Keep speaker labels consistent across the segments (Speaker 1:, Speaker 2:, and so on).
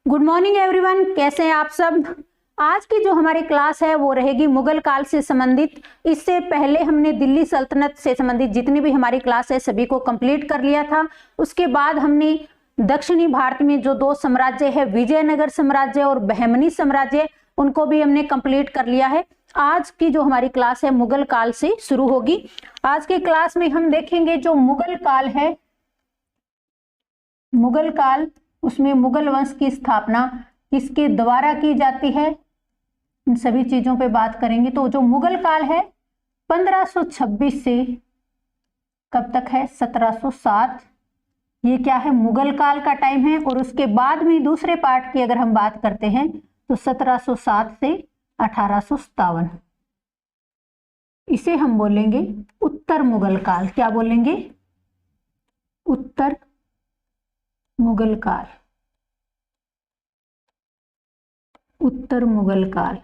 Speaker 1: Good morning everyone, कैसे हैं आप सब। आज की जो हमारी क्लास है वो रहेगी मुगल काल से संबंधित। इससे पहले हमने दिल्ली सल्तनत से संबंधित जितनी भी हमारी क्लास है सभी को कंप्लीट कर लिया था। उसके बाद हमने दक्षिणी भारत में जो दो साम्राज्य है, विजयनगर साम्राज्य और बहमनी साम्राज्य, उनको भी हमने कंप्लीट कर लिया है। आज की जो हमारी क्लास है मुगल काल से शुरू होगी। आज की क्लास में हम देखेंगे जो मुगल काल है, मुगल काल, उसमें मुगल वंश की स्थापना किसके द्वारा की जाती है, इन सभी चीजों पे बात करेंगे। तो जो मुगल काल है 1526 से कब तक है, 1707, ये क्या है, मुगल काल का टाइम है। और उसके बाद में दूसरे पार्ट की अगर हम बात करते हैं तो 1707 से 1857, इसे हम बोलेंगे उत्तर मुगल काल। क्या बोलेंगे, उत्तर मुगल काल, उत्तर मुगल काल।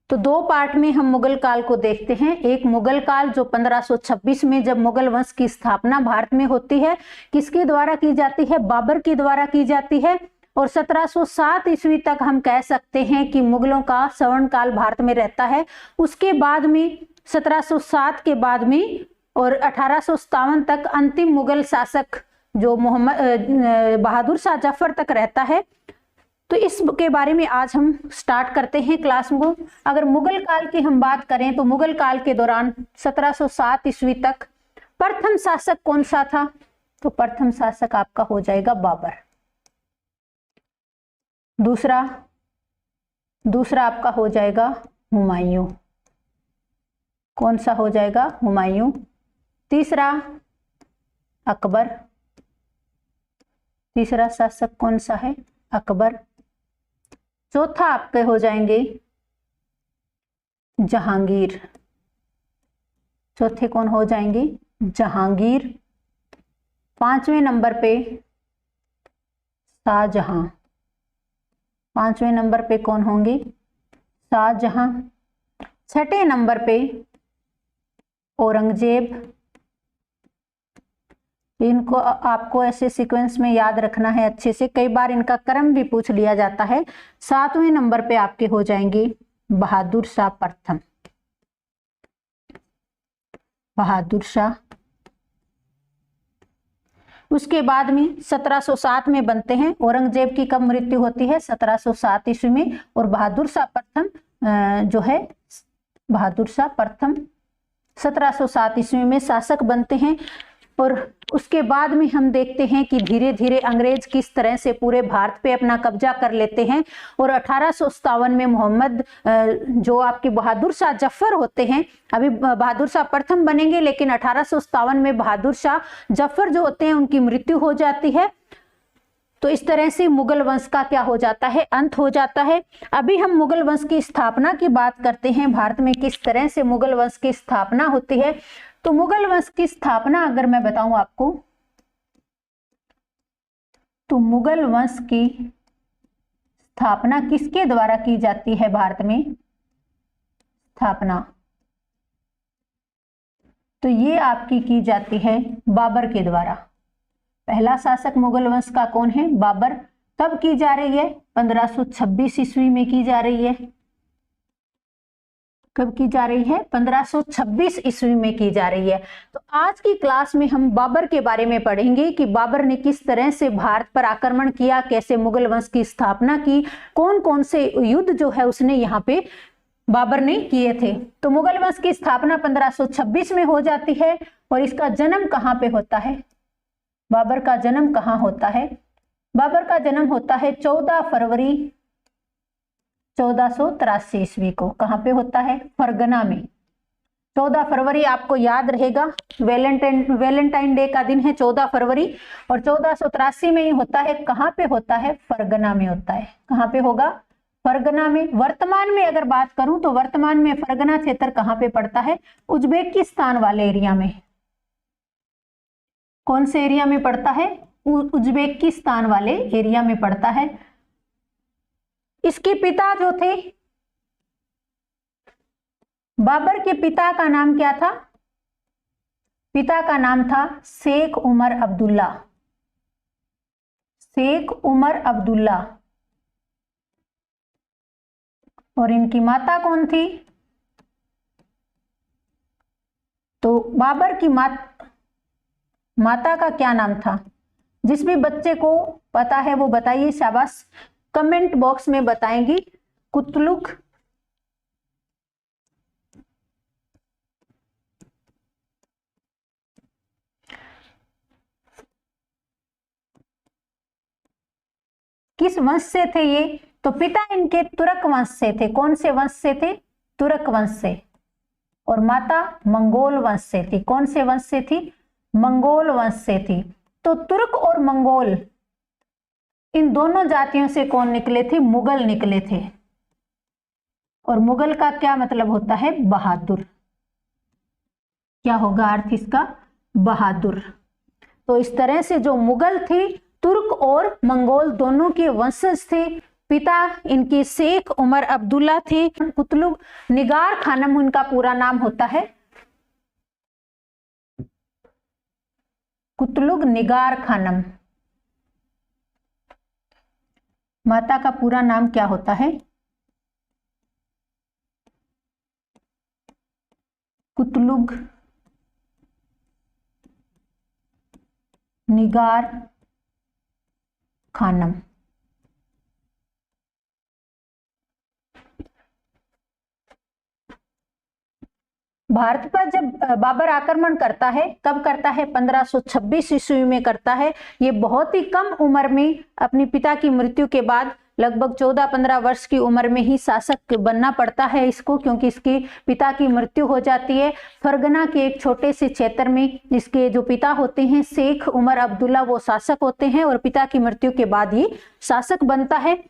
Speaker 1: तो दो पार्ट में हम मुगल काल को देखते हैं। एक मुगल काल जो 1526 में जब मुगल वंश की स्थापना भारत में होती है, किसके द्वारा की जाती है, बाबर के द्वारा की जाती है। और 1707 ईस्वी तक हम कह सकते हैं कि मुगलों का स्वर्ण काल भारत में रहता है। उसके बाद में 1707 के बाद में और 1857 तक अंतिम मुगल शासक जो मोहम्मद बहादुर शाह जफर तक रहता है। तो इसके बारे में आज हम स्टार्ट करते हैं क्लास को। अगर मुगल काल की हम बात करें तो मुगल काल के दौरान 1707 ईस्वी तक प्रथम शासक कौन सा था, तो प्रथम शासक आपका हो जाएगा बाबर। दूसरा आपका हो जाएगा हुमायूं। कौन सा हो जाएगा, हुमायूं। तीसरा अकबर, तीसरा शासक कौन सा है, अकबर। चौथा आपके हो जाएंगे जहांगीर। चौथे कौन हो जाएंगे, जहांगीर। पांचवें नंबर पे शाहजहां। पांचवें नंबर पे कौन होंगे, शाहजहां। छठे नंबर पे औरंगजेब। इनको आपको ऐसे सीक्वेंस में याद रखना है अच्छे से, कई बार इनका क्रम भी पूछ लिया जाता है। सातवें नंबर पे आपके हो जाएंगे बहादुर शाह प्रथम, बहादुर शाह। उसके बाद में 1707 में बनते हैं। औरंगजेब की कब मृत्यु होती है, 1707 ईस्वी में। और बहादुर शाह प्रथम जो है, बहादुर शाह प्रथम 1707 ईस्वी में शासक बनते हैं। और उसके बाद में हम देखते हैं कि धीरे धीरे अंग्रेज किस तरह से पूरे भारत पे अपना कब्जा कर लेते हैं। और 1857 में मोहम्मद जो आपके बहादुर शाह जफर होते हैं, अभी बहादुर शाह प्रथम बनेंगे लेकिन 1857 में बहादुर शाह जफर जो होते हैं उनकी मृत्यु हो जाती है। तो इस तरह से मुगल वंश का क्या हो जाता है, अंत हो जाता है। अभी हम मुगल वंश की स्थापना की बात करते हैं, भारत में किस तरह से मुगल वंश की स्थापना होती है। तो मुगल वंश की स्थापना अगर मैं बताऊं आपको, तो मुगल वंश की स्थापना किसके द्वारा की जाती है भारत में, स्थापना तो ये आपकी की जाती है बाबर के द्वारा। पहला शासक मुगल वंश का कौन है, बाबर। कब की जा रही है, 1526 ईस्वी में की जा रही है। कब की जा रही है, 1526 ईस्वी में की जा रही है। तो आज की क्लास में हम बाबर के बारे में पढ़ेंगे कि बाबर ने किस तरह से भारत पर आक्रमण किया, कैसे मुगल वंश की स्थापना की, कौन कौन से युद्ध जो है उसने यहाँ पे बाबर ने किए थे। तो मुगल वंश की स्थापना 1526 में हो जाती है। और इसका जन्म कहाँ पे होता है, बाबर का जन्म कहाँ होता है, बाबर का जन्म होता है 14 फरवरी 1483 ईस्वी को। कहाँ पे होता है, फरगना में। 14 फरवरी आपको याद रहेगा, वैलेंटाइन डे का दिन है 14 फरवरी। और 1483 में ही होता है, कहाँ पे होता है, फरगना में होता है। कहाँ पे होगा, फरगना में। वर्तमान में अगर बात करूं तो वर्तमान में फरगना क्षेत्र कहाँ पे पड़ता है, उज्बेकिस्तान वाले एरिया में। कौन से एरिया में पड़ता है, उज्बेकिस्तान वाले एरिया में पड़ता है। इसके पिता जो थे, बाबर के पिता का नाम क्या था, पिता का नाम था शेख उमर अब्दुल्ला। शेख उमर अब्दुल्ला। और इनकी माता कौन थी? तो बाबर की माता का क्या नाम था? जिस भी बच्चे को पता है वो बताइए, शाबाश, कमेंट बॉक्स में बताएंगी। कुतलुग किस वंश से थे ये? तो पिता इनके तुर्क वंश से थे। कौन से वंश से थे? तुर्क वंश से। और माता मंगोल वंश से थी। कौन से वंश से थी? मंगोल वंश से थी। तो तुर्क और मंगोल इन दोनों जातियों से कौन निकले थे? मुगल निकले थे। और मुगल का क्या मतलब होता है? बहादुर। क्या होगा अर्थ इसका? बहादुर। तो इस तरह से जो मुगल थे, तुर्क और मंगोल दोनों के वंशज थे। पिता इनके शेख उमर अब्दुल्ला थे। कुतलुग निगार खानम उनका पूरा नाम होता है। कुतलुग निगार खानम। माता का पूरा नाम क्या होता है? कुतलुग निगार खानम। भारत पर जब बाबर आक्रमण करता है, कब करता है? 1526 ईस्वी में करता है। ये बहुत ही कम उम्र में अपने पिता की मृत्यु के बाद लगभग 14-15 वर्ष की उम्र में ही शासक बनना पड़ता है इसको, क्योंकि इसके पिता की मृत्यु हो जाती है। फरगना के एक छोटे से क्षेत्र में इसके जो पिता होते हैं शेख उमर अब्दुल्ला, वो शासक होते हैं और पिता की मृत्यु के बाद ये शासक बनता है।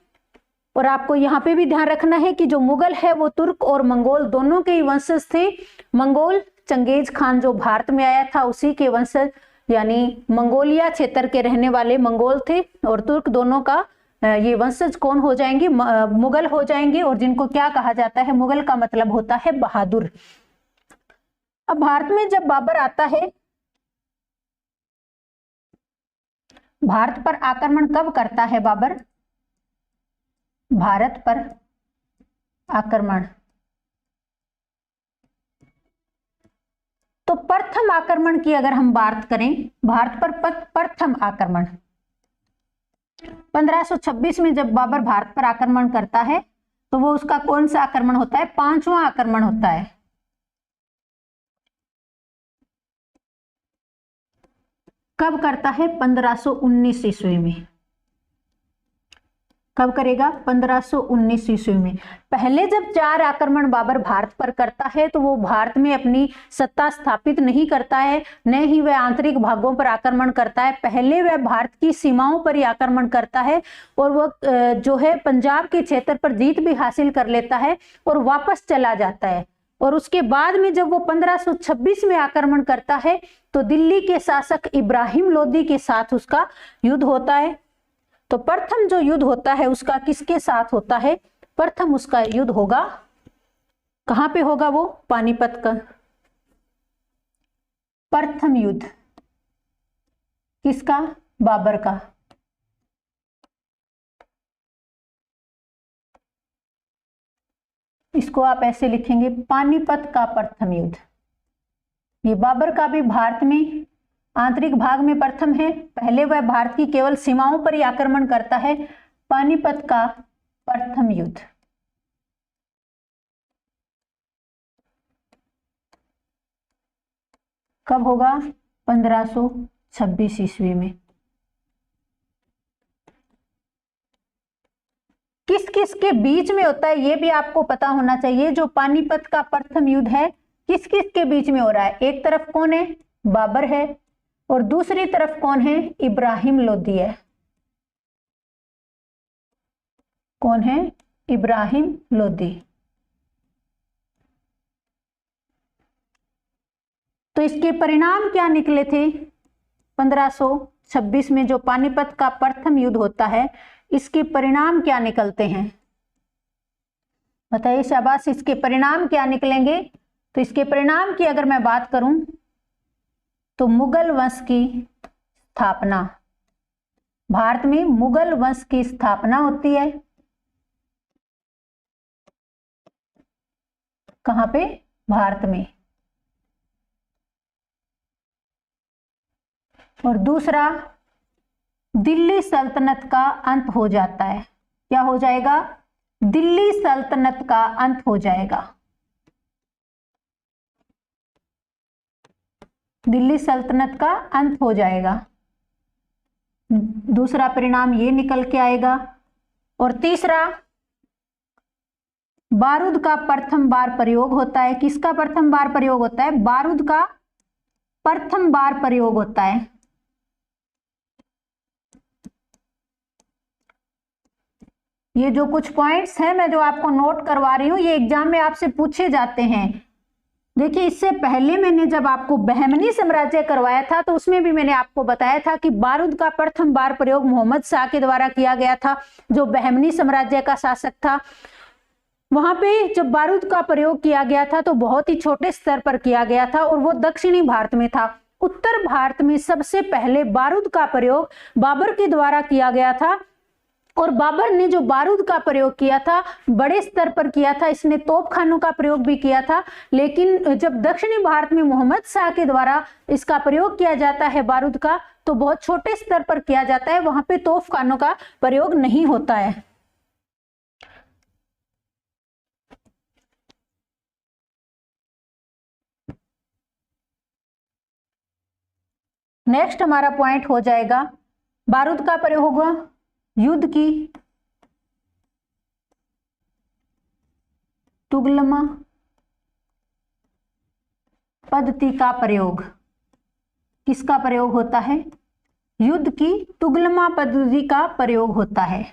Speaker 1: और आपको यहाँ पे भी ध्यान रखना है कि जो मुगल है वो तुर्क और मंगोल दोनों के ही वंशज थे। मंगोल चंगेज खान जो भारत में आया था उसी के वंशज, यानी मंगोलिया क्षेत्र के रहने वाले मंगोल थे। और तुर्क दोनों का ये वंशज कौन हो जाएंगे? मुगल हो जाएंगे। और जिनको क्या कहा जाता है? मुगल का मतलब होता है बहादुर। अब भारत में जब बाबर आता है, भारत पर आक्रमण कब करता है बाबर? भारत पर आक्रमण तो प्रथम आक्रमण की अगर हम बात करें, भारत पर प्रथम आक्रमण 1526 में जब बाबर भारत पर आक्रमण करता है तो वो उसका कौन सा आक्रमण होता है? 5वां आक्रमण होता है। कब करता है? 1519 ईस्वी में। कब करेगा? 1519 ईस्वी में। पहले जब 4 आक्रमण बाबर भारत पर करता है तो वो भारत में अपनी सत्ता स्थापित नहीं करता है, न ही वह आंतरिक भागों पर आक्रमण करता है। पहले वह भारत की सीमाओं पर ही आक्रमण करता है और वह जो है पंजाब के क्षेत्र पर जीत भी हासिल कर लेता है और वापस चला जाता है। और उसके बाद में जब वो 1526 में आक्रमण करता है तो दिल्ली के शासक इब्राहिम लोदी के साथ उसका युद्ध होता है। तो प्रथम जो युद्ध होता है उसका किसके साथ होता है? प्रथम उसका युद्ध होगा, कहां पे होगा वो? पानीपत का प्रथम युद्ध। किसका? बाबर का। इसको आप ऐसे लिखेंगे, पानीपत का प्रथम युद्ध। ये बाबर का भी भारत में आंतरिक भाग में प्रथम है। पहले वह भारत की केवल सीमाओं पर ही आक्रमण करता है। पानीपत का प्रथम युद्ध कब होगा? 1526 ईस्वी में। किस किस के बीच में होता है ये भी आपको पता होना चाहिए। जो पानीपत का प्रथम युद्ध है किस किस के बीच में हो रहा है? एक तरफ कौन है? बाबर है और दूसरी तरफ कौन है? इब्राहिम लोदी है। कौन है? इब्राहिम लोदी। तो इसके परिणाम क्या निकले थे? 1526 में जो पानीपत का प्रथम युद्ध होता है इसके परिणाम क्या निकलते हैं? बताइए शाबाश। इसके परिणाम क्या निकलेंगे? तो इसके परिणाम की अगर मैं बात करूं तो मुगल वंश की स्थापना। भारत में मुगल वंश की स्थापना होती है। कहां पे? भारत में। और दूसरा, दिल्ली सल्तनत का अंत हो जाता है। क्या हो जाएगा? दिल्ली सल्तनत का अंत हो जाएगा। दिल्ली सल्तनत का अंत हो जाएगा। दूसरा परिणाम ये निकल के आएगा। और तीसरा, बारूद का प्रथम बार प्रयोग होता है। किसका प्रथम बार प्रयोग होता है? बारूद का प्रथम बार प्रयोग होता है। ये जो कुछ पॉइंट्स हैं मैं जो आपको नोट करवा रही हूं, ये एग्जाम में आपसे पूछे जाते हैं। देखिए, इससे पहले मैंने जब आपको बहमनी साम्राज्य करवाया था तो उसमें भी मैंने आपको बताया था कि बारूद का प्रथम बार प्रयोग मोहम्मद शाह के द्वारा किया गया था, जो बहमनी साम्राज्य का शासक था। वहां पे जब बारूद का प्रयोग किया गया था तो बहुत ही छोटे स्तर पर किया गया था और वो दक्षिणी भारत में था। उत्तर भारत में सबसे पहले बारूद का प्रयोग बाबर के द्वारा किया गया था। और बाबर ने जो बारूद का प्रयोग किया था बड़े स्तर पर किया था, इसने तोपखानों का प्रयोग भी किया था। लेकिन जब दक्षिणी भारत में मोहम्मद शाह के द्वारा इसका प्रयोग किया जाता है बारूद का, तो बहुत छोटे स्तर पर किया जाता है, वहां पे तोपखानों का प्रयोग नहीं होता है। नेक्स्ट हमारा पॉइंट हो जाएगा, बारूद का प्रयोग होगा युद्ध की तुगलमा पद्धति का प्रयोग। किसका प्रयोग होता है? युद्ध की तुगलमा पद्धति का प्रयोग होता है।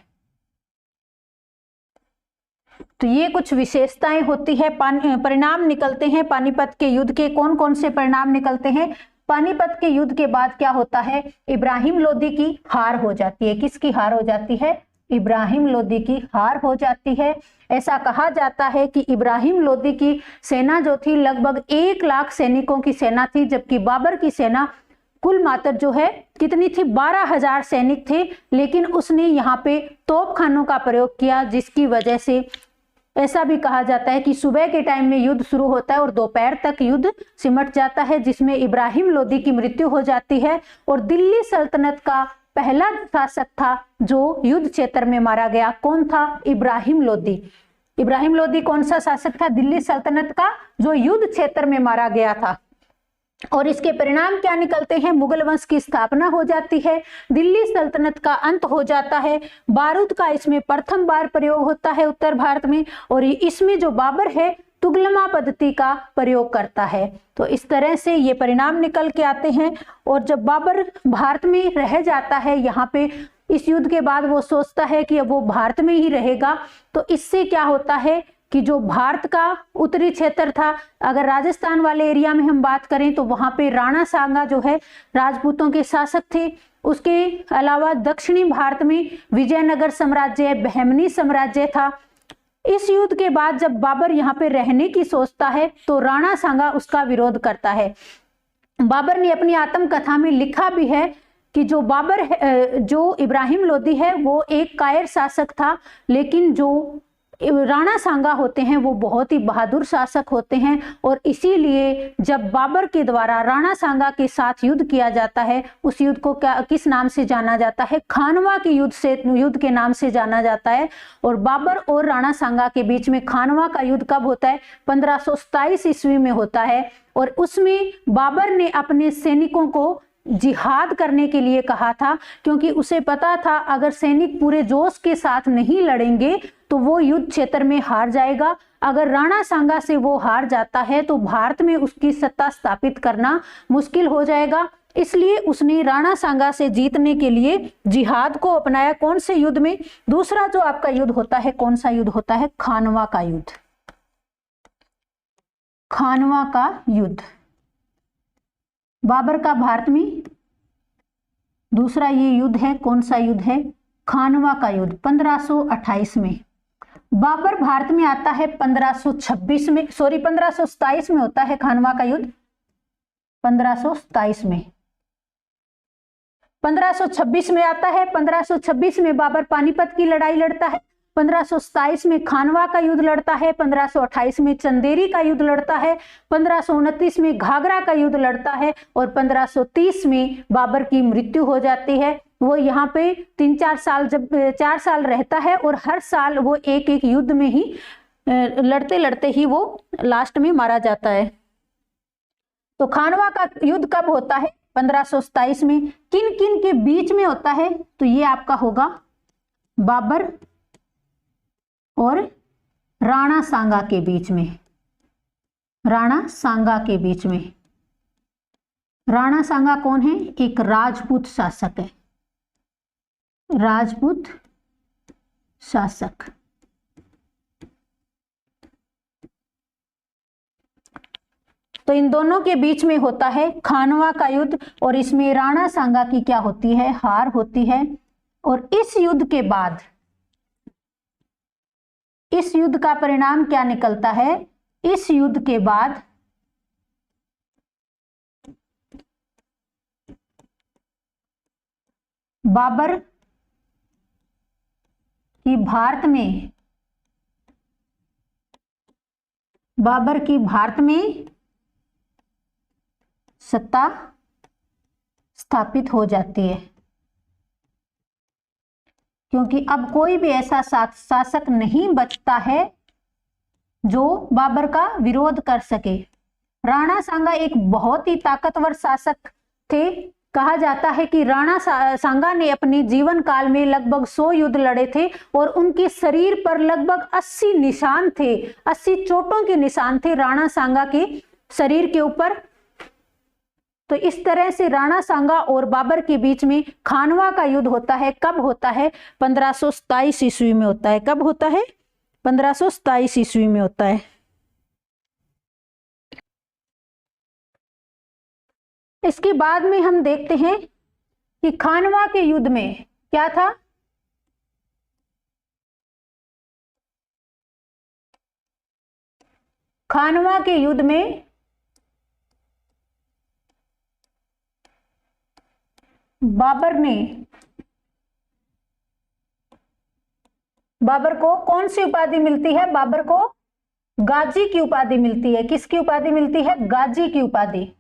Speaker 1: तो ये कुछ विशेषताएं होती है। परिणाम निकलते हैं पानीपत के युद्ध के। कौन कौन से परिणाम निकलते हैं? पानीपत के युद्ध के बाद क्या होता है? इब्राहिम लोदी की हार हो जाती है। किसकी हार हो जाती है? इब्राहिम लोदी की हार हो जाती है। ऐसा कहा जाता है कि इब्राहिम लोदी की सेना जो थी लगभग 1 लाख सैनिकों की सेना थी, जबकि बाबर की सेना कुल मात्र जो है कितनी थी? 12,000 सैनिक थे। लेकिन उसने यहाँ पे तोपखानों का प्रयोग किया, जिसकी वजह से ऐसा भी कहा जाता है कि सुबह के टाइम में युद्ध शुरू होता है और दोपहर तक युद्ध सिमट जाता है, जिसमें इब्राहिम लोदी की मृत्यु हो जाती है। और दिल्ली सल्तनत का पहला शासक था जो युद्ध क्षेत्र में मारा गया। कौन था? इब्राहिम लोदी। इब्राहिम लोदी कौन सा शासक था? दिल्ली सल्तनत का, जो युद्ध क्षेत्र में मारा गया था। और इसके परिणाम क्या निकलते हैं? मुगल वंश की स्थापना हो जाती है, दिल्ली सल्तनत का अंत हो जाता है, बारूद का इसमें प्रथम बार प्रयोग होता है उत्तर भारत में, और इसमें जो बाबर है तुगलमा पद्धति का प्रयोग करता है। तो इस तरह से ये परिणाम निकल के आते हैं। और जब बाबर भारत में रह जाता है, यहाँ पे इस युद्ध के बाद वो सोचता है कि अब वो भारत में ही रहेगा। तो इससे क्या होता है कि जो भारत का उत्तरी क्षेत्र था, अगर राजस्थान वाले एरिया में हम बात करें तो वहां पे राणा सांगा जो है राजपूतों के शासक थे। उसके अलावा दक्षिणी भारत में विजयनगर साम्राज्य, बहमनी साम्राज्य था। इस युद्ध के बाद जब बाबर यहाँ पे रहने की सोचता है तो राणा सांगा उसका विरोध करता है। बाबर ने अपनी आत्मकथा में लिखा भी है कि जो बाबर है, जो इब्राहिम लोदी है, वो एक कायर शासक था, लेकिन जो राणा सांगा होते हैं वो बहुत ही बहादुर शासक होते हैं। और इसीलिए जब बाबर के द्वारा राणा सांगा के साथ युद्ध किया जाता है, उस युद्ध को किस नाम से जाना जाता है? खानवा के युद्ध के नाम से जाना जाता है। और बाबर और राणा सांगा के बीच में खानवा का युद्ध कब होता है? 1527 ईस्वी में होता है। और उसमें बाबर ने अपने सैनिकों को जिहाद करने के लिए कहा था, क्योंकि उसे पता था अगर सैनिक पूरे जोश के साथ नहीं लड़ेंगे तो वो युद्ध क्षेत्र में हार जाएगा। अगर राणा सांगा से वो हार जाता है तो भारत में उसकी सत्ता स्थापित करना मुश्किल हो जाएगा। इसलिए उसने राणा सांगा से जीतने के लिए जिहाद को अपनाया। कौन से युद्ध में? दूसरा जो आपका युद्ध होता है, कौन सा युद्ध होता है? खानवा का युद्ध। खानवा का युद्ध बाबर का भारत में दूसरा ये युद्ध है। कौन सा युद्ध है? खानवा का युद्ध 1528 में। बाबर भारत में आता है 1526 में, 1527 में होता है खानवा का युद्ध, 1527 में। 1526 में आता है, 1526 में बाबर पानीपत की लड़ाई लड़ता है, 1527 में खानवा का युद्ध लड़ता है, 1528 में चंदेरी का युद्ध लड़ता है, 1529 में घाघरा का युद्ध लड़ता है और 1530 में बाबर की मृत्यु हो जाती है। वो यहाँ पे 3-4 साल, जब 4 साल रहता है और हर साल वो एक एक युद्ध में ही लड़ते लड़ते ही वो लास्ट में मारा जाता है। तो खानवा का युद्ध कब होता है? 1527 में। किन किन के बीच में होता है? तो ये आपका होगा बाबर और राणा सांगा के बीच में। राणा सांगा के बीच में। राणा सांगा कौन है? एक राजपूत शासक है, राजपूत शासक। तो इन दोनों के बीच में होता है खानवा का युद्ध और इसमें राणा सांगा की क्या होती है? हार होती है। और इस युद्ध के बाद, इस युद्ध का परिणाम क्या निकलता है? इस युद्ध के बाद बाबर की भारत में, बाबर की भारत में सत्ता स्थापित हो जाती है, क्योंकि अब कोई भी ऐसा शासक नहीं बचता है जो बाबर का विरोध कर सके। राणा सांगा एक बहुत ही ताकतवर शासक थे। कहा जाता है कि राणा सांगा ने अपने जीवन काल में लगभग 100 युद्ध लड़े थे और उनके शरीर पर लगभग 80 निशान थे, 80 चोटों के निशान थे राणा सांगा के शरीर के ऊपर। तो इस तरह से राणा सांगा और बाबर के बीच में खानवा का युद्ध होता है। कब होता है? 1527 ईस्वी में होता है। कब होता है? 1527 ईस्वी में होता है। इसके बाद में हम देखते हैं कि खानवा के युद्ध में क्या था? खानवा के युद्ध में बाबर को कौन सी उपाधि मिलती है? बाबर को गाजी की उपाधि मिलती है। किसकी उपाधि मिलती है? गाजी की उपाधि।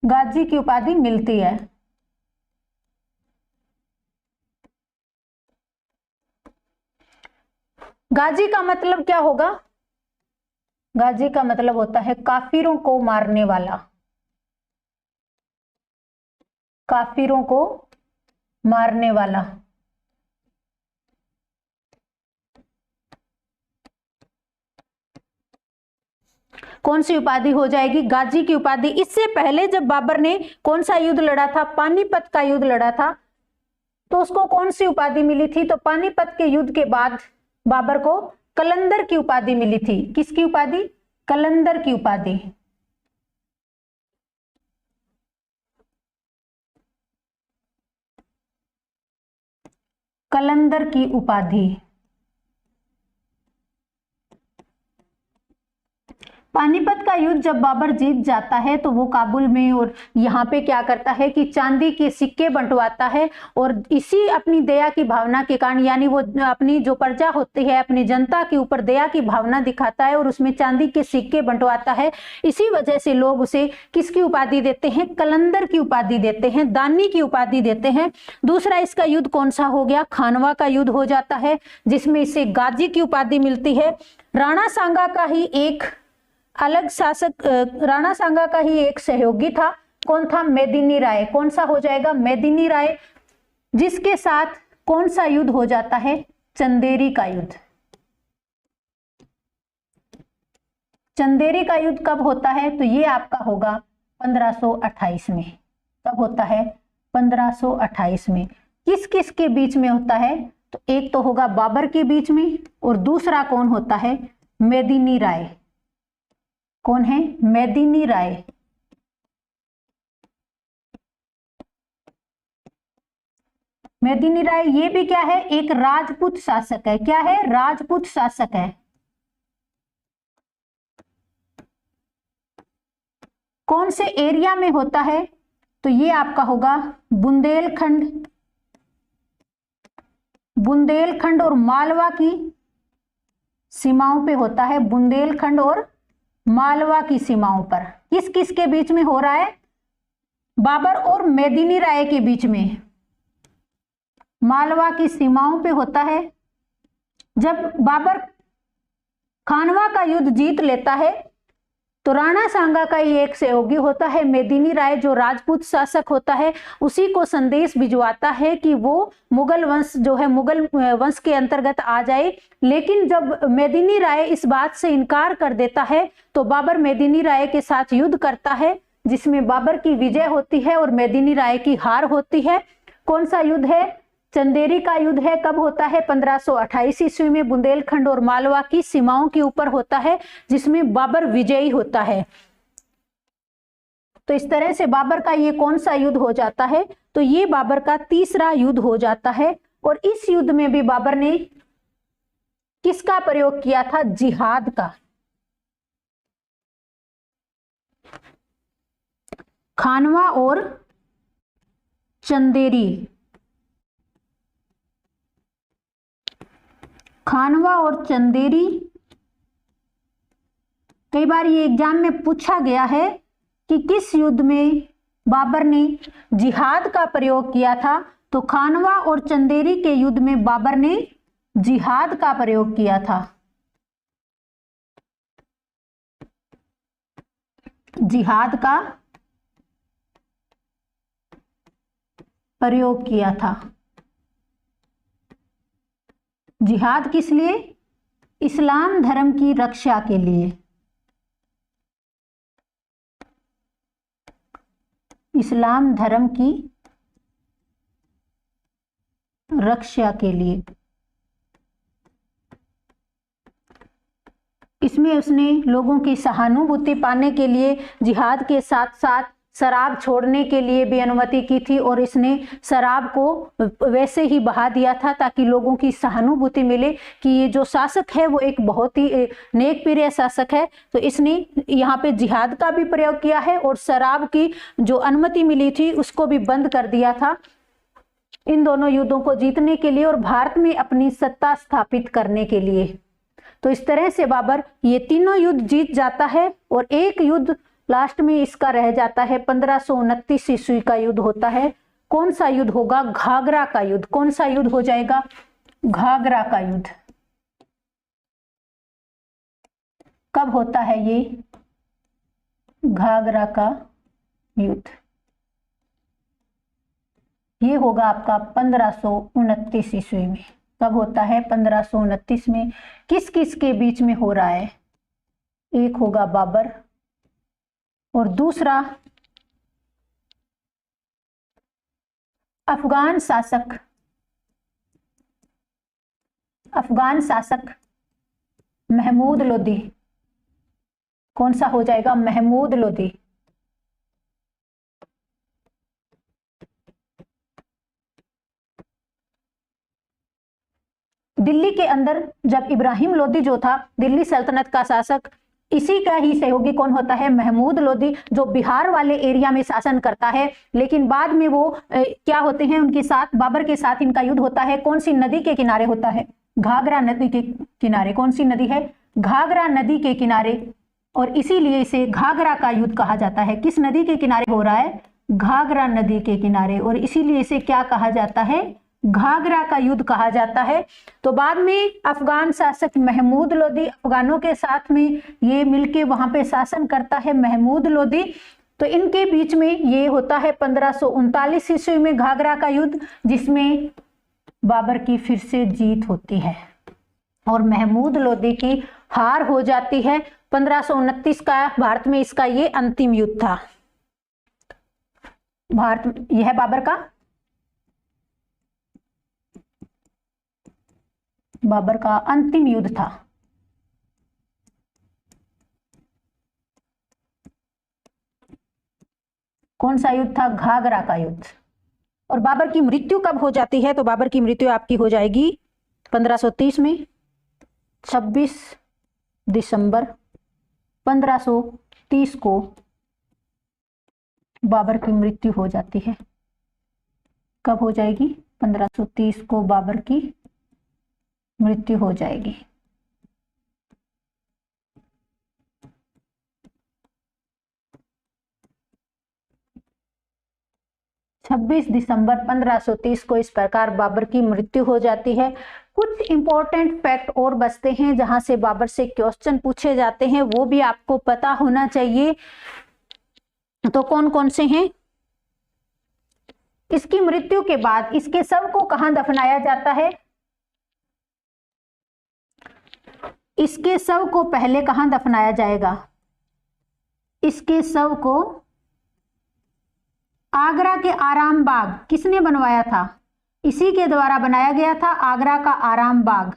Speaker 1: गाजी की उपाधि मिलती है। गाजी का मतलब क्या होगा? गाजी का मतलब होता है काफिरों को मारने वाला, काफिरों को मारने वाला। कौन सी उपाधि हो जाएगी? गाजी की उपाधि। इससे पहले जब बाबर ने कौन सा युद्ध लड़ा था? पानीपत का युद्ध लड़ा था, तो उसको कौन सी उपाधि मिली थी? तो पानीपत के युद्ध के बाद बाबर को कलंदर की उपाधि मिली थी। किसकी उपाधि? कलंदर की उपाधि। कलंदर की उपाधि। पानीपत का युद्ध जब बाबर जीत जाता है तो वो काबुल में और यहाँ पे क्या करता है कि चांदी के सिक्के बंटवाता है और इसी अपनी दया की भावना के कारण, यानी वो अपनी जो प्रजा होती है अपनी जनता के ऊपर दया की भावना दिखाता है और उसमें चांदी के सिक्के बंटवाता है। इसी वजह से लोग उसे किसकी उपाधि देते हैं? कलंदर की उपाधि देते हैं, दानी की उपाधि देते हैं। दूसरा इसका युद्ध कौन सा हो गया? खानवा का युद्ध हो जाता है, जिसमें इसे गाजी की उपाधि मिलती है। राणा सांगा का ही एक अलग शासक, राणा सांगा का ही एक सहयोगी था। कौन था? मेदिनी राय। कौन सा हो जाएगा? मेदिनी राय, जिसके साथ कौन सा युद्ध हो जाता है? चंदेरी का युद्ध। चंदेरी का युद्ध कब होता है? तो ये आपका होगा 1528 में। कब होता है? 1528 में। किस किस के बीच में होता है? तो एक तो होगा बाबर के बीच में और दूसरा कौन होता है? मेदिनी राय। कौन है? मेदिनी राय। मेदिनी राय ये भी क्या है? एक राजपूत शासक है। क्या है? राजपूत शासक है। कौन से एरिया में होता है? तो ये आपका होगा बुंदेलखंड, बुंदेलखंड और मालवा की सीमाओं पे होता है। बुंदेलखंड और मालवा की सीमाओं पर। किस किस के बीच में हो रहा है? बाबर और मेदिनी राय के बीच में, मालवा की सीमाओं पे होता है। जब बाबर खानवा का युद्ध जीत लेता है तो राणा सांगा का ही एक सहयोगी होता है मेदिनी राय, जो राजपूत शासक होता है, उसी को संदेश भिजवाता है कि वो मुगल वंश जो है, मुगल वंश के अंतर्गत आ जाए। लेकिन जब मेदिनी राय इस बात से इनकार कर देता है तो बाबर मेदिनी राय के साथ युद्ध करता है, जिसमें बाबर की विजय होती है और मेदिनी राय की हार होती है। कौन सा युद्ध है? चंदेरी का युद्ध है। कब होता है? 1528 ईस्वी में बुंदेलखंड और मालवा की सीमाओं के ऊपर होता है, जिसमें बाबर विजयी होता है। तो इस तरह से बाबर का ये कौन सा युद्ध हो जाता है? तो ये बाबर का तीसरा युद्ध हो जाता है। और इस युद्ध में भी बाबर ने किसका प्रयोग किया था? जिहाद का। खानवा और चंदेरी, खानवा और चंदेरी, कई बार ये एग्जाम में पूछा गया है कि किस युद्ध में बाबर ने जिहाद का प्रयोग किया था। तो खानवा और चंदेरी के युद्ध में बाबर ने जिहाद का प्रयोग किया था, जिहाद का प्रयोग किया था। जिहाद किस लिए? इस्लाम धर्म की रक्षा के लिए, इस्लाम धर्म की रक्षा के लिए। इसमें उसने लोगों की सहानुभूति पाने के लिए जिहाद के साथ साथ शराब छोड़ने के लिए भी अनुमति की थी, और इसने शराब को वैसे ही बहा दिया था ताकि लोगों की सहानुभूति मिले कि ये जो शासक है वो एक बहुत ही नेक प्रिय शासक है। तो इसने यहाँ पे जिहाद का भी प्रयोग किया है और शराब की जो अनुमति मिली थी उसको भी बंद कर दिया था, इन दोनों युद्धों को जीतने के लिए और भारत में अपनी सत्ता स्थापित करने के लिए। तो इस तरह से बाबर ये तीनों युद्ध जीत जाता है और एक युद्ध लास्ट में इसका रह जाता है। 1529 ईस्वी का युद्ध होता है। कौन सा युद्ध होगा? घाघरा का युद्ध। कौन सा युद्ध हो जाएगा? घाघरा का युद्ध। कब होता है ये? घाघरा का युद्ध ये होगा आपका 1529 ईस्वी में। कब होता है? 1529 में। किस किस के बीच में हो रहा है? एक होगा बाबर और दूसरा अफगान शासक, अफगान शासक महमूद लोदी। कौन सा हो जाएगा? महमूद लोदी। दिल्ली के अंदर जब इब्राहिम लोदी जो था दिल्ली सल्तनत का शासक, इसी का ही सहयोगी कौन होता है? महमूद लोदी, जो बिहार वाले एरिया में शासन करता है। लेकिन बाद में वो क्या होते हैं? उनके साथ, बाबर के साथ इनका युद्ध होता है। कौन सी नदी के किनारे होता है? घाघरा नदी के किनारे। कौन सी नदी है? घाघरा नदी के किनारे। और इसीलिए इसे घाघरा का युद्ध कहा जाता है। किस नदी के किनारे हो रहा है? घाघरा नदी के किनारे। और इसीलिए इसे क्या कहा जाता है? घाघरा का युद्ध कहा जाता है। तो बाद में अफगान शासक महमूद लोदी, अफगानों के साथ में ये मिलके वहां पे शासन करता है महमूद लोदी। तो इनके बीच में ये होता है 1539 ईस्वी में घाघरा का युद्ध, जिसमें बाबर की फिर से जीत होती है और महमूद लोदी की हार हो जाती है। 1529 का भारत में इसका ये अंतिम युद्ध था। भारत, यह है बाबर का अंतिम युद्ध था। कौन सा युद्ध था? घाघरा का युद्ध। और बाबर की मृत्यु कब हो जाती है? तो बाबर की मृत्यु आपकी हो जाएगी 1530 में, 26 दिसंबर 1530 को बाबर की मृत्यु हो जाती है। कब हो जाएगी? 1530 को बाबर की मृत्यु हो जाएगी। छब्बीस दिसंबर 1530 को इस प्रकार बाबर की मृत्यु हो जाती है। कुछ इंपॉर्टेंट फैक्ट और बचते हैं जहां से बाबर से क्वेश्चन पूछे जाते हैं, वो भी आपको पता होना चाहिए। तो कौन कौन से हैं? इसकी मृत्यु के बाद इसके शव को कहां दफनाया जाता है? इसके शव को पहले कहां दफनाया जाएगा? इसके शव को आगरा के आराम बाग किसने बनवाया था? इसी के द्वारा बनाया गया था, आगरा का आराम बाग।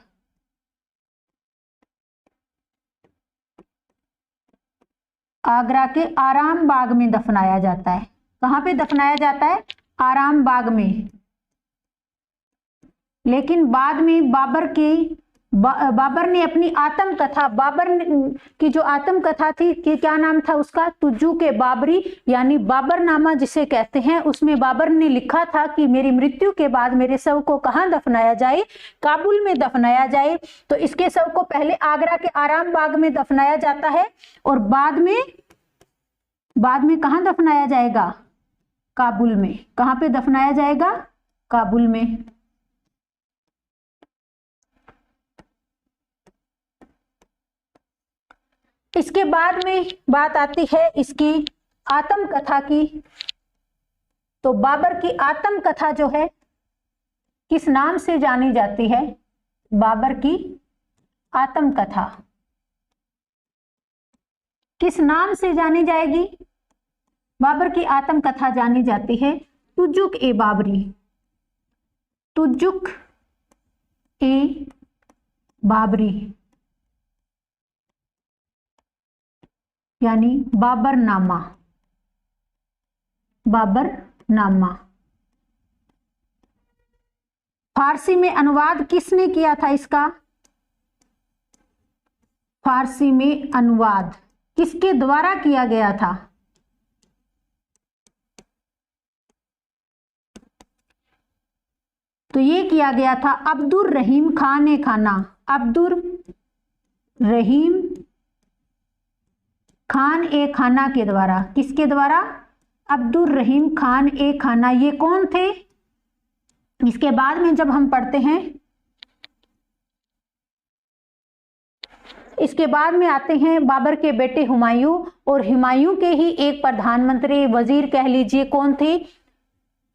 Speaker 1: आगरा के आराम बाग में दफनाया जाता है। कहां पे दफनाया जाता है? आराम बाग में। लेकिन बाद में बाबर ने अपनी आत्मकथा, बाबर की जो आत्मकथा थी कि क्या नाम था उसका? तुज्जुक ए बाबरी, यानी बाबरनामा जिसे कहते हैं, उसमें बाबर ने लिखा था कि मेरी मृत्यु के बाद मेरे शव को कहां दफनाया जाए? काबुल में दफनाया जाए। तो इसके शव को पहले आगरा के आराम बाग में दफनाया जाता है और बाद में कहां दफनाया जाएगा? काबुल में। कहां पे दफनाया जाएगा? काबुल में। इसके बाद में बात आती है इसकी आत्मकथा की। तो बाबर की आत्मकथा जो है किस नाम से जानी जाती है? बाबर की आत्मकथा किस नाम से जानी जाएगी? बाबर की आत्मकथा जानी जाती है तुज्जुक ए बाबरी। तुज्जुक ए बाबरी यानी बाबरनामा। बाबरनामा। फारसी में अनुवाद किसने किया था इसका? फारसी में अनुवाद किसके द्वारा किया गया था? तो ये किया गया था अब्दुर रहीम खान ए खाना। अब्दुर रहीम खान ए खाना के द्वारा। किसके द्वारा? अब्दुर रहीम खान ए खाना। ये कौन थे? इसके बाद में जब हम पढ़ते हैं, इसके बाद में आते हैं बाबर के बेटे हुमायूं, और हुमायूं के ही एक प्रधानमंत्री, वजीर कह लीजिए, कौन थे?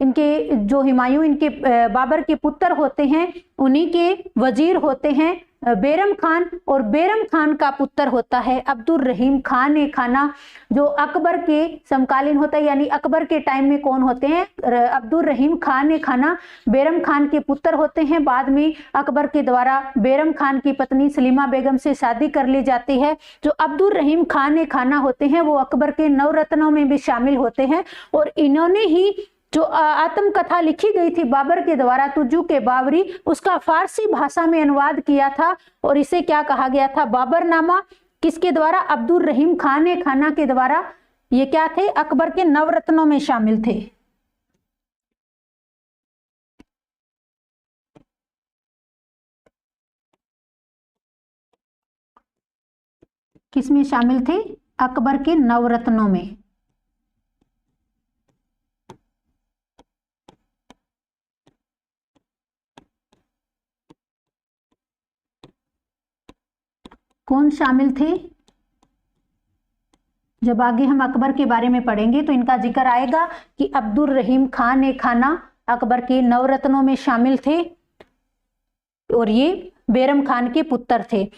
Speaker 1: इनके जो हुमायूं इनके बाबर के पुत्र होते हैं, उन्हीं के वजीर होते हैं बेरम खान, और बेरम खान का पुत्र होता है अब्दुर रहीम खान ए खाना, जो अकबर के समकालीन होता है। यानी अकबर के टाइम में कौन होते हैं? अब्दुर रहीम खान ए खाना बेरम खान के पुत्र होते हैं। बाद में अकबर के द्वारा बेरम खान की पत्नी सलीमा बेगम से शादी कर ली जाती है। जो अब्दुर रहीम खान ए खाना होते हैं वो अकबर के नवरत्नों में भी शामिल होते हैं, और इन्होंने ही जो आत्मकथा लिखी गई थी बाबर के द्वारा तुज्जुक ए बाबरी, उसका फारसी भाषा में अनुवाद किया था, और इसे क्या कहा गया था? बाबरनामा। किसके द्वारा? अब्दुर रहीम खान ए खाना के द्वारा। ये क्या थे? अकबर के नवरत्नों में शामिल थे। किसमें शामिल थे? अकबर के नवरत्नों में। कौन शामिल थे? जब आगे हम अकबर के बारे में पढ़ेंगे तो इनका जिक्र आएगा कि अब्दुर रहीम खान ए खाना अकबर के नवरत्नों में शामिल थे, और ये बेरम खान के पुत्र थे।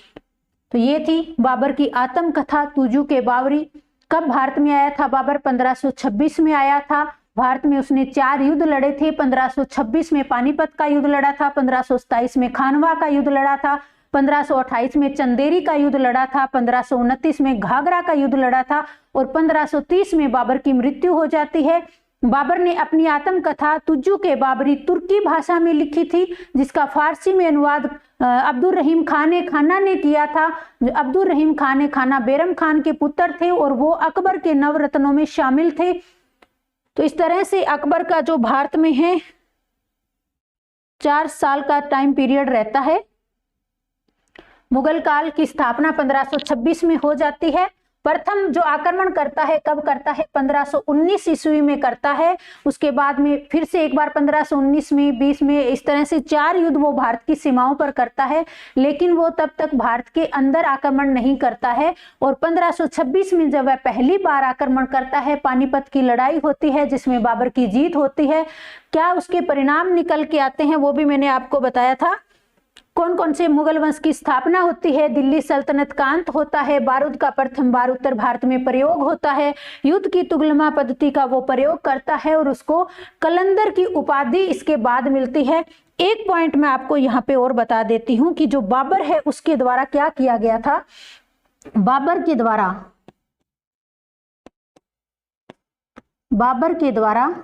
Speaker 1: तो ये थी बाबर की आत्मकथा तुज्जुक ए बाबरी। कब भारत में आया था बाबर? 1526 में आया था। भारत में उसने 4 युद्ध लड़े थे। 1526 में पानीपत का युद्ध लड़ा था, 1527 में खानवा का युद्ध लड़ा था, 1528 में चंदेरी का युद्ध लड़ा था, 1529 में घाघरा का युद्ध लड़ा था, और 1530 में बाबर की मृत्यु हो जाती है। बाबर ने अपनी आत्मकथा तुज्जुक ए बाबरी तुर्की भाषा में लिखी थी, जिसका फारसी में अनुवाद अब्दुर रहीम खान ए खाना ने किया था। अब्दुर रहीम खान ए खाना बेरम खान के पुत्र थे, और वो अकबर के नवरत्नों में शामिल थे। तो इस तरह से अकबर का जो भारत में है 4 साल का टाइम पीरियड रहता है। मुगल काल की स्थापना 1526 में हो जाती है। प्रथम जो आक्रमण करता है कब करता है? 1519 ईस्वी में करता है। उसके बाद में फिर से एक बार 1519 में, 20 में, इस तरह से 4 युद्ध वो भारत की सीमाओं पर करता है, लेकिन वो तब तक भारत के अंदर आक्रमण नहीं करता है। और 1526 में जब वह पहली बार आक्रमण करता है, पानीपत की लड़ाई होती है जिसमें बाबर की जीत होती है। क्या उसके परिणाम निकल के आते हैं वो भी मैंने आपको बताया था। कौन कौन से मुगल वंश की स्थापना होती है? दिल्ली सल्तनत का अंत होता है, बारूद का प्रथम बार उत्तर भारत में प्रयोग होता है, युद्ध की तुगलमा पद्धति का वो प्रयोग करता है और उसको कलंदर की उपाधि इसके बाद मिलती है। एक पॉइंट मैं आपको यहाँ पे और बता देती हूँ कि जो बाबर है उसके द्वारा क्या किया गया था। बाबर के द्वारा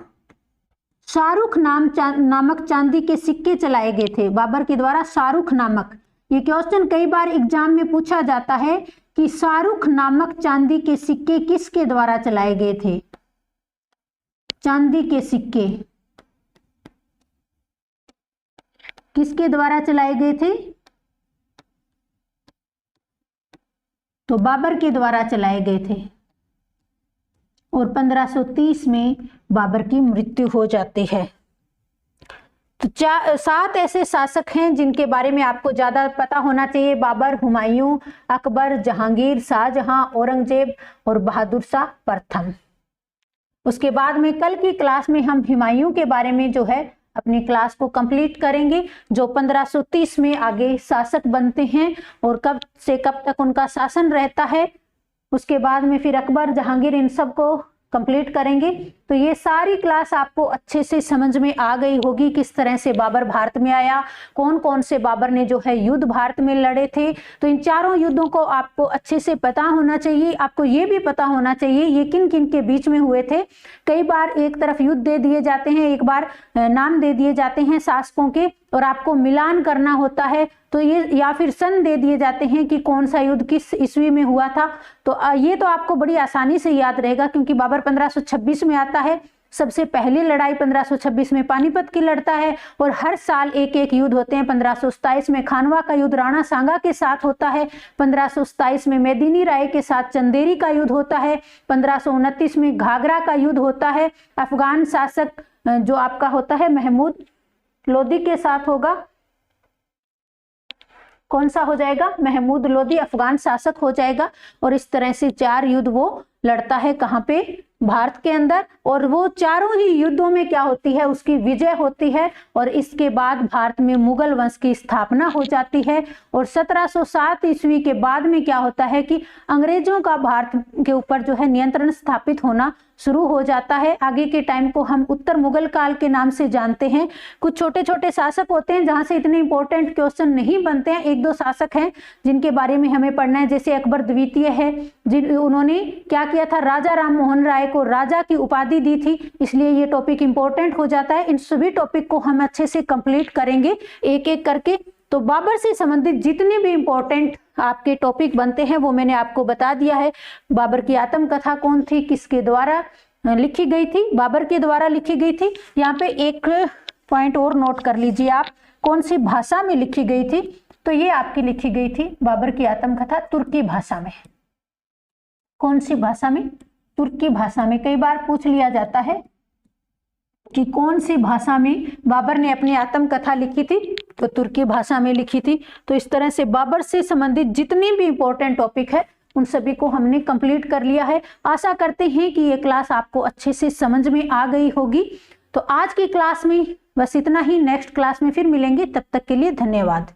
Speaker 1: शाहरुख नामक चांदी के सिक्के चलाए गए थे। बाबर के द्वारा शाहरुख नामक, ये क्वेश्चन कई बार एग्जाम में पूछा जाता है कि शाहरुख नामक चांदी के सिक्के किसके द्वारा चलाए गए थे? चांदी के सिक्के किसके द्वारा चलाए गए थे? तो बाबर के द्वारा चलाए गए थे। और 1530 में बाबर की मृत्यु हो जाती है। तो 7 ऐसे शासक हैं जिनके बारे में आपको ज्यादा पता होना चाहिए। बाबर, हुमायूं, अकबर, जहांगीर, शाहजहां, औरंगजेब और बहादुर शाह प्रथम। उसके बाद में कल की क्लास में हम हुमायूं के बारे में जो है अपनी क्लास को कंप्लीट करेंगे, जो 1530 में आगे शासक बनते हैं और कब से कब तक उनका शासन रहता है। उसके बाद में फिर अकबर, जहांगीर, इन सब को कंप्लीट करेंगे। तो ये सारी क्लास आपको अच्छे से समझ में आ गई होगी, किस तरह से बाबर भारत में आया, कौन कौन से बाबर ने जो है युद्ध भारत में लड़े थे। तो इन चारों युद्धों को आपको अच्छे से पता होना चाहिए। आपको ये भी पता होना चाहिए ये किन किन के बीच में हुए थे। कई बार एक तरफ युद्ध दे दिए जाते हैं, एक बार नाम दे दिए जाते हैं शासकों के, और आपको मिलान करना होता है। तो ये या फिर सन दे दिए जाते हैं कि कौन सा युद्ध किस ईस्वी में हुआ था। तो ये तो आपको बड़ी आसानी से याद रहेगा, क्योंकि बाबर 1526 में आता है। सबसे पहली लड़ाई 1526 में पानीपत की लड़ता है और हर साल एक एक युद्ध होते हैं। 1527 में खानवा का युद्ध राणा सांगा के साथ होता है। 1527 में मेदिनी राय के साथ चंदेरी का युद्ध होता है। 1529 में घाघरा का युद्ध होता है। अफगान शासक जो आपका होता है महमूद लोदी के साथ होगा। कौन सा हो जाएगा? महमूद लोदी अफगान शासक हो जाएगा। और इस तरह से 4 युद्ध वो लड़ता है, कहाँ पे? भारत के अंदर। और वो चारों ही युद्धों में क्या होती है? उसकी विजय होती है। और इसके बाद भारत में मुगल वंश की स्थापना हो जाती है। और 1707 ईस्वी के बाद में क्या होता है कि अंग्रेजों का भारत के ऊपर जो है नियंत्रण स्थापित होना शुरू हो जाता है। आगे के टाइम को हम उत्तर मुगल काल के नाम से जानते हैं। कुछ छोटे छोटे शासक होते हैं जहां से इतने इंपॉर्टेंट क्वेश्चन नहीं बनते हैं। 1-2 शासक हैं जिनके बारे में हमें पढ़ना है, जैसे अकबर द्वितीय है, उन्होंने क्या किया था? राजा राम मोहन राय को राजा की उपाधि दी थी, इसलिए ये टॉपिक इंपॉर्टेंट हो जाता है। इन सभी टॉपिक को हम अच्छे से कंप्लीट करेंगे एक एक करके। तो बाबर से संबंधित जितने भी इंपॉर्टेंट आपके टॉपिक बनते हैं वो मैंने आपको बता दिया है। बाबर की आत्मकथा कौन थी, किसके द्वारा लिखी गई थी? बाबर के द्वारा लिखी गई थी। यहाँ पे एक पॉइंट और नोट कर लीजिए आप, कौन सी भाषा में लिखी गई थी? तो ये आपकी लिखी गई थी बाबर की आत्मकथा तुर्की भाषा में। कौन सी भाषा में? तुर्की भाषा में। कई बार पूछ लिया जाता है कि कौन सी भाषा में बाबर ने अपनी आत्मकथा लिखी थी, तो तुर्की भाषा में लिखी थी। तो इस तरह से बाबर से संबंधित जितने भी इंपॉर्टेंट टॉपिक है उन सभी को हमने कंप्लीट कर लिया है। आशा करते हैं कि ये क्लास आपको अच्छे से समझ में आ गई होगी। तो आज की क्लास में बस इतना ही। नेक्स्ट क्लास में फिर मिलेंगे, तब तक के लिए धन्यवाद।